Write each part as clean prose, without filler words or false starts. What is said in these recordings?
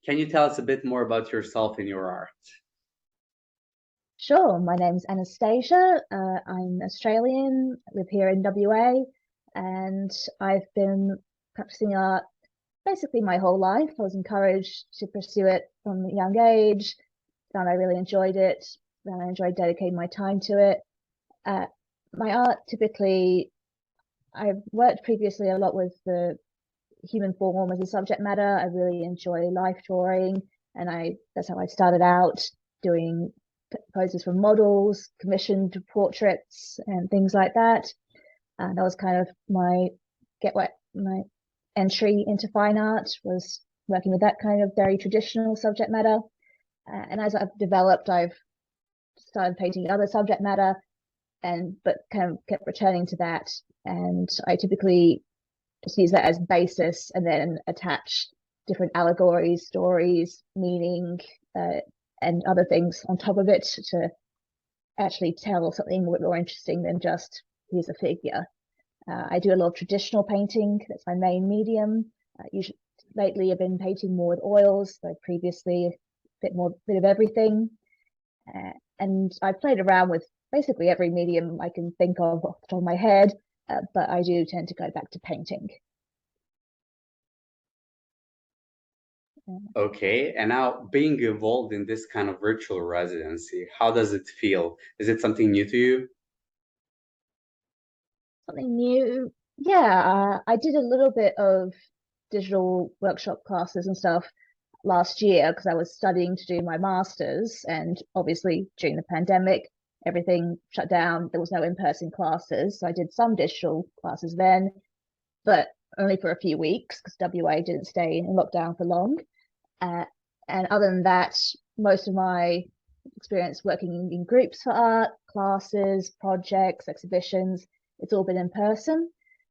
Can you tell us a bit more about yourself and your art? Sure, my name's Anastasia. I'm Australian, live here in WA, and I've been practicing art basically my whole life. I was encouraged to pursue it from a young age, found I really enjoyed it, and I enjoyed dedicating my time to it. Uh, my art typically, I've worked previously a lot with the human form as a subject matter. I really enjoy life drawing, and that's how I started out doing poses for models, commissioned portraits, and things like that. And that was kind of my entry into fine art, was working with that kind of very traditional subject matter. And as I've developed, I've started painting other subject matter, but kind of kept returning to that. And I typically just use that as basis and then attach different allegories, stories, meaning, and other things on top of it to actually tell something a bit more interesting than just here's a figure. I do a lot of traditional painting. That's my main medium. Usually, lately, I've been painting more with oils. So previously, a bit of everything. And I played around with basically every medium I can think of off the top of my head, but I do tend to go back to painting. Okay, and now being involved in this kind of virtual residency, how does it feel? Is it something new to you? Something new. Yeah, I did a little bit of digital workshop classes and stuff last year because I was studying to do my master's, and obviously during the pandemic, everything shut down. There was no in-person classes, so I did some digital classes then, but only for a few weeks because WA didn't stay in lockdown for long. And other than that, most of my experience working in groups for art, classes, projects, exhibitions, it's all been in person.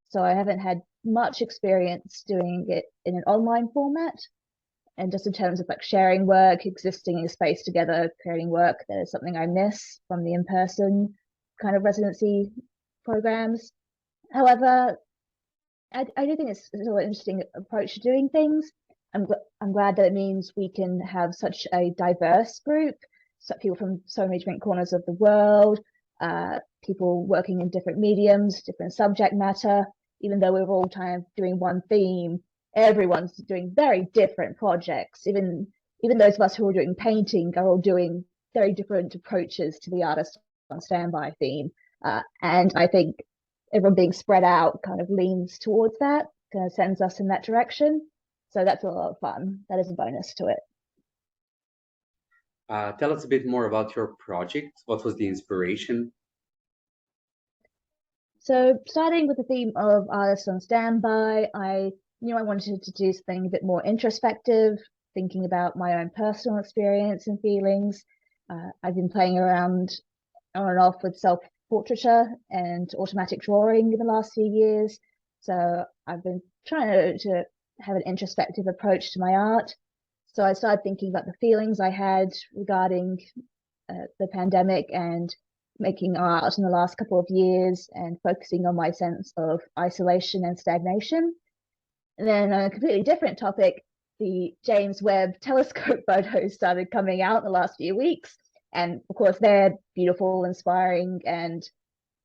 So I haven't had much experience doing it in an online format. And just in terms of like sharing work, existing in a space together, creating work, that is something I miss from the in-person kind of residency programs. However, I do think it's still an interesting approach to doing things. I'm glad that it means we can have such a diverse group, so people from so many different corners of the world, people working in different mediums, different subject matter. Even though we're all kind of doing one theme, everyone's doing very different projects. Even those of us who are doing painting are all doing very different approaches to the artist on standby theme. And I think everyone being spread out kind of leans towards that, kind of sends us in that direction. So that's a lot of fun. That is a bonus to it. Tell us a bit more about your project. What was the inspiration? So starting with the theme of artists on standby, I knew I wanted to do something a bit more introspective, thinking about my own personal experience and feelings. I've been playing around on and off with self-portraiture and automatic drawing in the last few years. So I've been trying to have an introspective approach to my art. So I started thinking about the feelings I had regarding the pandemic and making art in the last couple of years and focusing on my sense of isolation and stagnation. And then on a completely different topic, the James Webb telescope photos started coming out in the last few weeks. And of course, they're beautiful, inspiring, and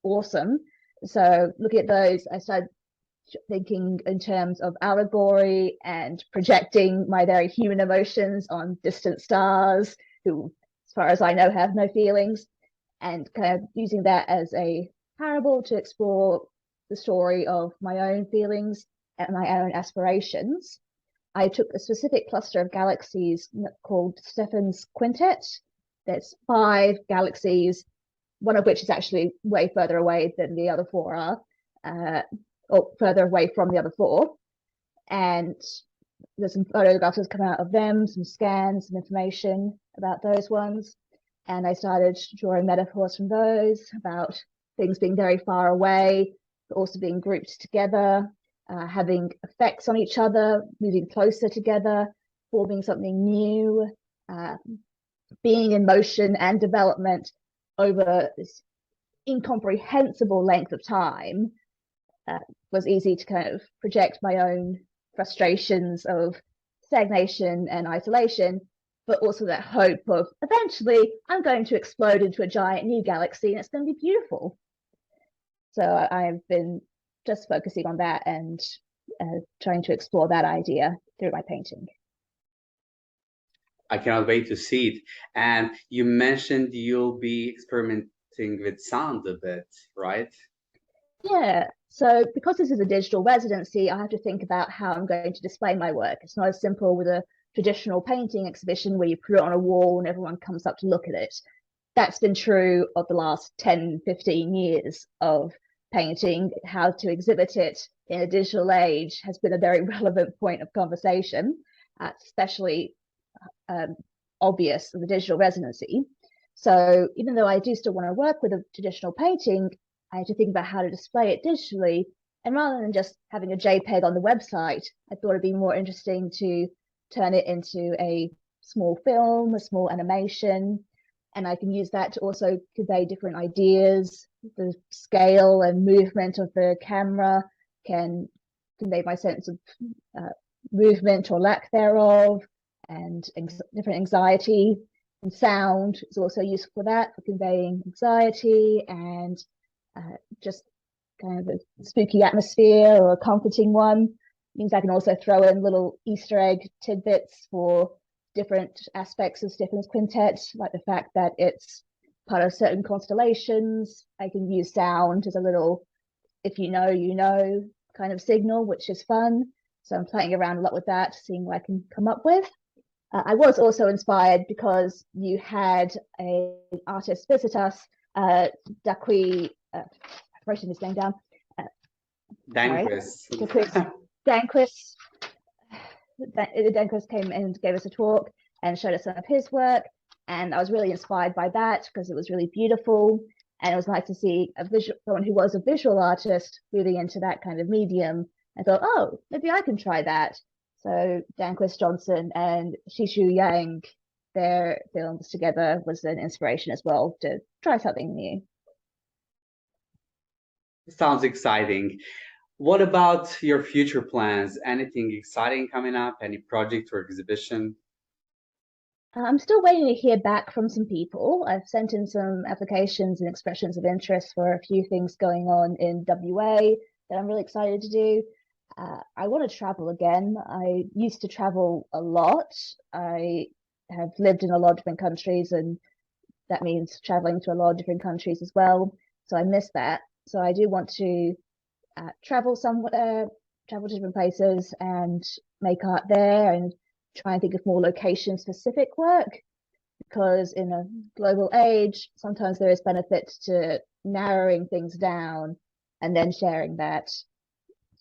awesome. So looking at those, I started thinking in terms of allegory and projecting my very human emotions on distant stars who, as far as I know, have no feelings, and kind of using that as a parable to explore the story of my own feelings and my own aspirations. I took a specific cluster of galaxies called Stephan's Quintet. There's 5 galaxies, one of which is actually way further away than the other 4 are, or further away from the other 4. And there's some photographs that come out of them, some scans, some information about those ones. And I started drawing metaphors from those about things being very far away, but also being grouped together, having effects on each other, moving closer together, forming something new, being in motion and development over this incomprehensible length of time. Was easy to kind of project my own frustrations of stagnation and isolation, but also that hope of eventually I'm going to explode into a giant new galaxy and it's going to be beautiful. So I've been just focusing on that and trying to explore that idea through my painting. I cannot wait to see it. And you mentioned you'll be experimenting with sound a bit, right? Yeah. So because this is a digital residency, I have to think about how I'm going to display my work. It's not as simple with a traditional painting exhibition where you put it on a wall and everyone comes up to look at it. That's been true of the last 10, 15 years of painting. How to exhibit it in a digital age has been a very relevant point of conversation, especially obvious of the digital residency. So even though I do still want to work with a traditional painting, I had to think about how to display it digitally. And rather than just having a JPEG on the website, I thought it'd be more interesting to turn it into a small film, a small animation, and I can use that to also convey different ideas. The scale and movement of the camera can convey my sense of movement or lack thereof, and different anxiety. And sound is also useful for that, for conveying anxiety and just kind of a spooky atmosphere or a comforting one. It means I can also throw in little Easter egg tidbits for different aspects of Stephen's quintet, like the fact that it's part of certain constellations. I can use sound as a little, if you know, you know, kind of signal, which is fun. So I'm playing around a lot with that, seeing what I can come up with. I was also inspired because you had an artist visit us, Daqui, I'm writing his name down. Danquist. Danquist. Danquist came and gave us a talk and showed us some of his work. And I was really inspired by that because it was really beautiful. And it was nice to see someone who was a visual artist moving into that kind of medium. I thought, oh, maybe I can try that. So Danquist Johnson and Shishu Yang, their films together was an inspiration as well to try something new. Sounds exciting. What about your future plans? Anything exciting coming up? Any project or exhibition? I'm still waiting to hear back from some people. I've sent in some applications and expressions of interest for a few things going on in WA that I'm really excited to do. I want to travel again. I used to travel a lot. I have lived in a lot of different countries, and that means traveling to a lot of different countries as well. So I miss that. So I do want to travel somewhere, travel to different places and make art there and try and think of more location specific work, because in a global age, sometimes there is benefit to narrowing things down and then sharing that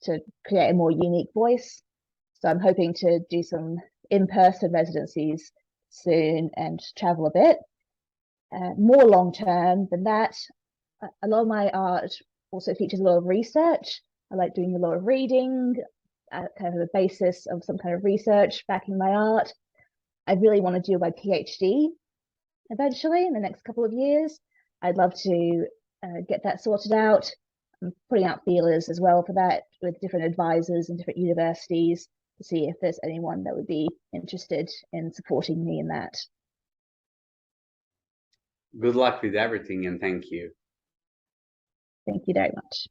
to create a more unique voice. So I'm hoping to do some in-person residencies soon and travel a bit. More long term than that, a lot of my art also features a lot of research. I like doing a lot of reading, kind of a basis of some kind of research backing my art. I really want to do my PhD eventually in the next couple of years. I'd love to get that sorted out. I'm putting out feelers as well for that with different advisors and different universities to see if there's anyone that would be interested in supporting me in that. Good luck with everything and thank you. Thank you very much.